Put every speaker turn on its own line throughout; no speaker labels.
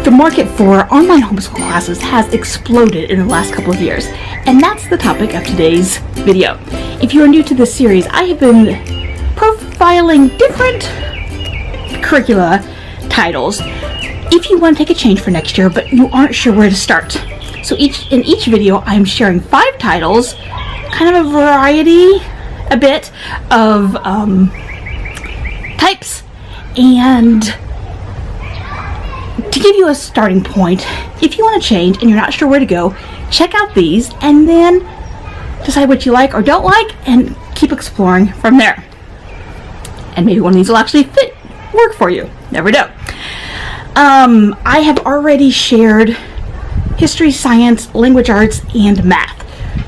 The market for online homeschool classes has exploded in the last couple of years, and that's the topic of today's video. If you are new to this series, I have been profiling different curricula titles if you want to take a change for next year but you aren't sure where to start. So in each video I'm sharing 5 titles, kind of a variety a bit of types, and to give you a starting point, if you want to change and you're not sure where to go, check out these and then decide what you like or don't like and keep exploring from there. And maybe one of these will actually work for you. Never know. I have already shared history, science, language arts, and math.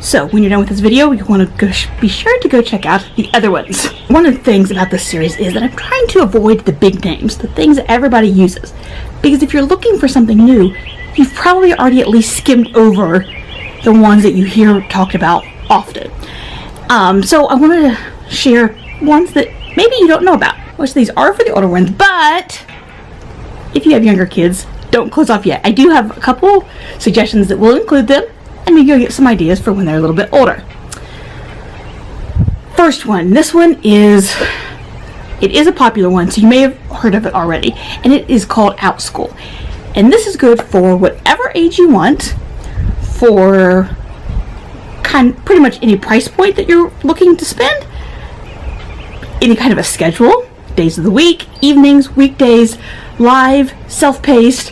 So when you're done with this video, you want to be sure to go check out the other ones. One of the things about this series is that I'm trying to avoid the big names, the things that everybody uses. Because if you're looking for something new, you've probably already at least skimmed over the ones that you hear talked about often. So I wanted to share ones that maybe you don't know about. Most of these are for the older ones, but if you have younger kids, don't close off yet. I do have a couple suggestions that will include them, and maybe you'll get some ideas for when they're a little bit older. First one, this one is a popular one, so you may have heard of it already, and it is called Outschool. And this is good for whatever age you want, for pretty much any price point that you're looking to spend, any kind of a schedule, days of the week, evenings, weekdays, live, self-paced,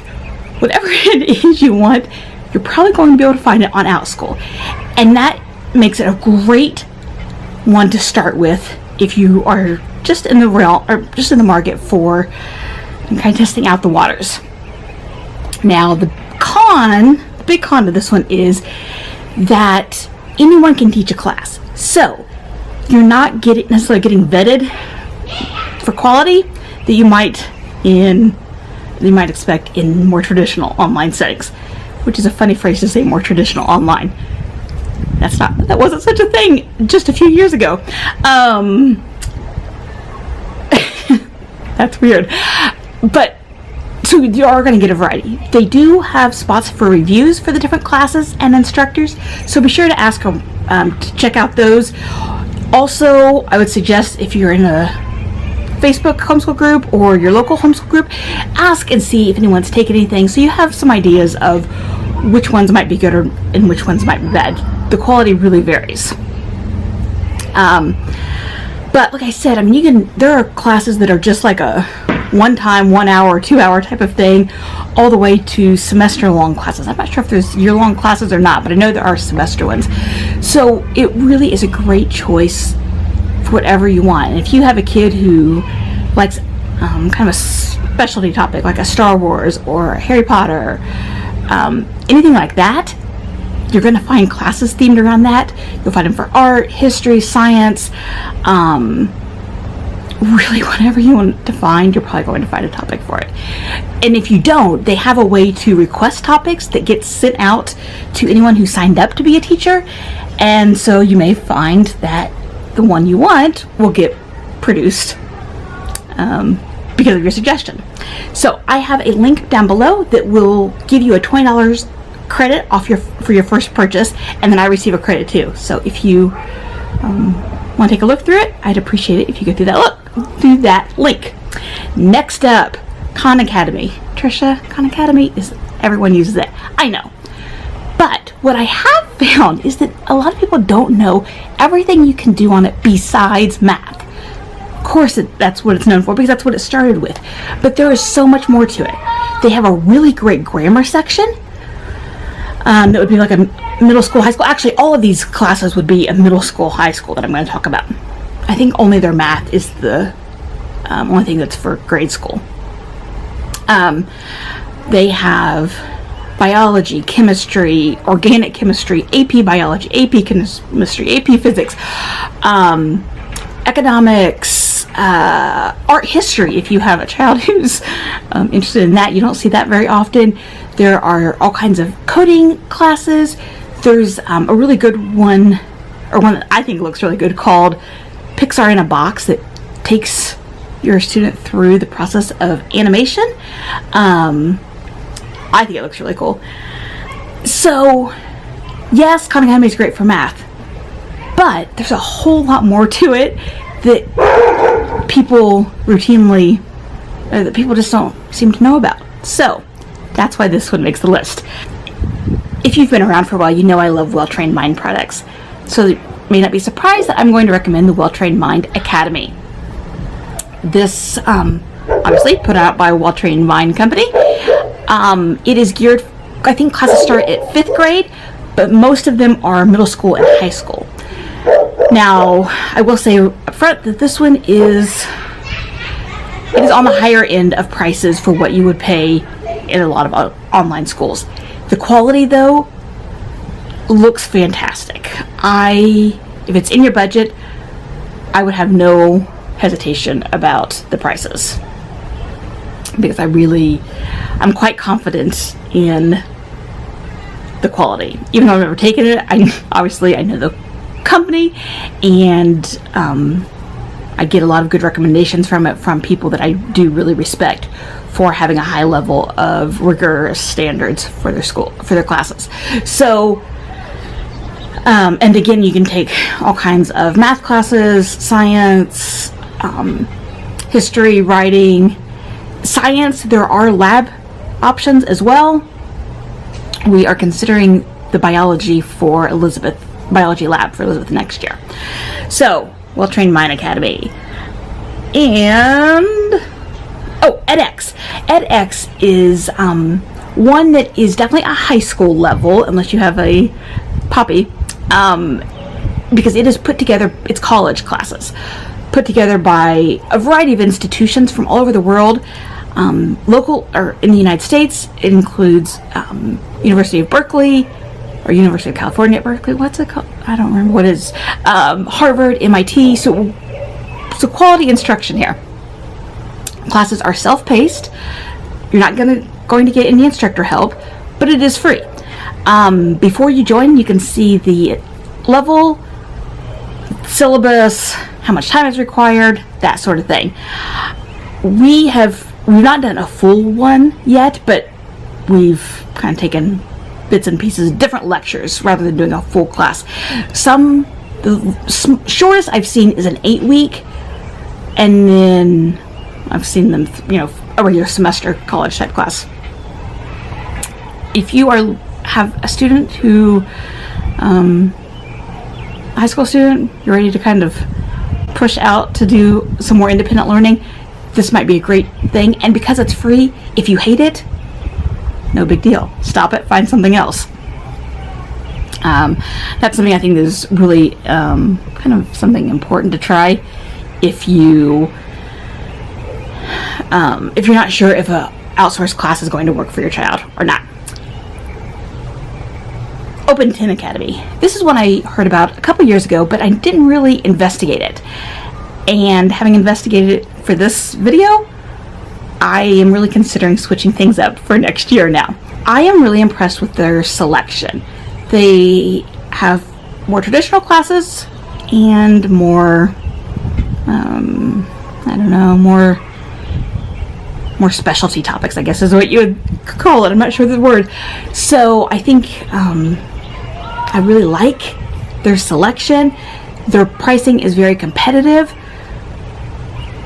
whatever it is you want, you're probably going to be able to find it on Outschool. And that makes it a great one to start with if you are just in the realm or just in the market for kind of testing out the waters. Now the big con to this one is that anyone can teach a class. So you're not necessarily getting vetted for quality that you might expect in more traditional online settings, which is a funny phrase to say, more traditional online. That wasn't such a thing just a few years ago. That's weird. But so you are going to get a variety. They do have spots for reviews for the different classes and instructors, so be sure to ask them to check out those. Also, I would suggest if you're in a Facebook homeschool group or your local homeschool group, ask and see if anyone's taken anything, so you have some ideas of which ones might be good and which ones might be bad. The quality really varies. But like I said, I mean, there are classes that are just like a one-time, 1 hour, 2 hour type of thing, all the way to semester-long classes. I'm not sure if there's year-long classes or not, but I know there are semester ones. So it really is a great choice for whatever you want. And if you have a kid who likes kind of a specialty topic like a Star Wars or Harry Potter, anything like that, you're going to find classes themed around that. You'll find them for art, history, science, really whatever you want to find, you're probably going to find a topic for it. And if you don't, they have a way to request topics that get sent out to anyone who signed up to be a teacher, and so you may find that the one you want will get produced because of your suggestion. So I have a link down below that will give you a $20 credit off for your first purchase, and then I receive a credit too. So if you want to take a look through it, I'd appreciate it if you go through that link. Next up, Khan Academy. Tricia, Khan Academy everyone uses it, I know. But what I have found is that a lot of people don't know everything you can do on it besides math. Of course, that's what it's known for because that's what it started with. But there is so much more to it. They have a really great grammar section. That would be like a middle school, high school. Actually, all of these classes would be a middle school, high school that I'm going to talk about. I think only their math is the only thing that's for grade school. They have biology, chemistry, organic chemistry, AP biology, AP chemistry, AP physics, economics, art history. If you have a child who's interested in that, you don't see that very often. There are all kinds of coding classes. There's a really good one, or one that I think looks really good, called Pixar in a Box, that takes your student through the process of animation. I think it looks really cool. So, yes, Khan Academy is great for math, but there's a whole lot more to it that people routinely, that people just don't seem to know about. So, that's why this one makes the list. If you've been around for a while, you know I love Well-Trained Mind products. So you may not be surprised that I'm going to recommend the Well-Trained Mind Academy. This, obviously, put out by Well-Trained Mind Company. It is geared, I think classes start at 5th grade, but most of them are middle school and high school. Now, I will say up front that this one is on the higher end of prices for what you would pay in a lot of online schools. The quality, though, looks fantastic. If it's in your budget, I would have no hesitation about the prices, because I'm quite confident in the quality. Even though I've never taken it, I know the company, and I get a lot of good recommendations from it from people that I do really respect for having a high level of rigorous standards for their classes. So, and again, you can take all kinds of math classes, science, history, writing. Science, there are lab options as well. We are considering the biology lab for Elizabeth next year. So, Well-Trained Mind Academy. And edX. edX is one that is definitely a high school level, unless you have a poppy, because it is put together, it's college classes, put together by a variety of institutions from all over the world, local or in the United States. It includes University of Berkeley, or University of California at Berkeley, what's it called? I don't remember what it is. Harvard, MIT, so quality instruction here. Classes are self-paced. You're not going to get any instructor help, but it is free. Before you join, you can see the level, syllabus, how much time is required, that sort of thing. We've not done a full one yet, but we've kind of taken bits and pieces, different lectures, rather than doing a full class. The shortest I've seen is an 8-week, and then I've seen them, a regular semester college type class. If you have a student who, high school student, you're ready to kind of push out to do some more independent learning, this might be a great thing. And because it's free, if you hate it, no big deal. Stop it, find something else. That's something I think is really kind of something important to try if you're not sure if a outsourced class is going to work for your child or not. Open 10 Academy. This is one I heard about a couple years ago, but I didn't really investigate it. And having investigated it for this video, I am really considering switching things up for next year now. I am really impressed with their selection. They have more traditional classes and more, more specialty topics, I guess is what you would call it. I'm not sure the word. So I think I really like their selection. Their pricing is very competitive,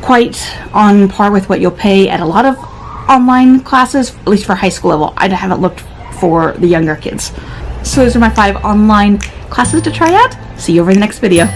quite on par with what you'll pay at a lot of online classes, at least for high school level. I haven't looked for the younger kids. So those are my 5 online classes to try out. See you over in the next video.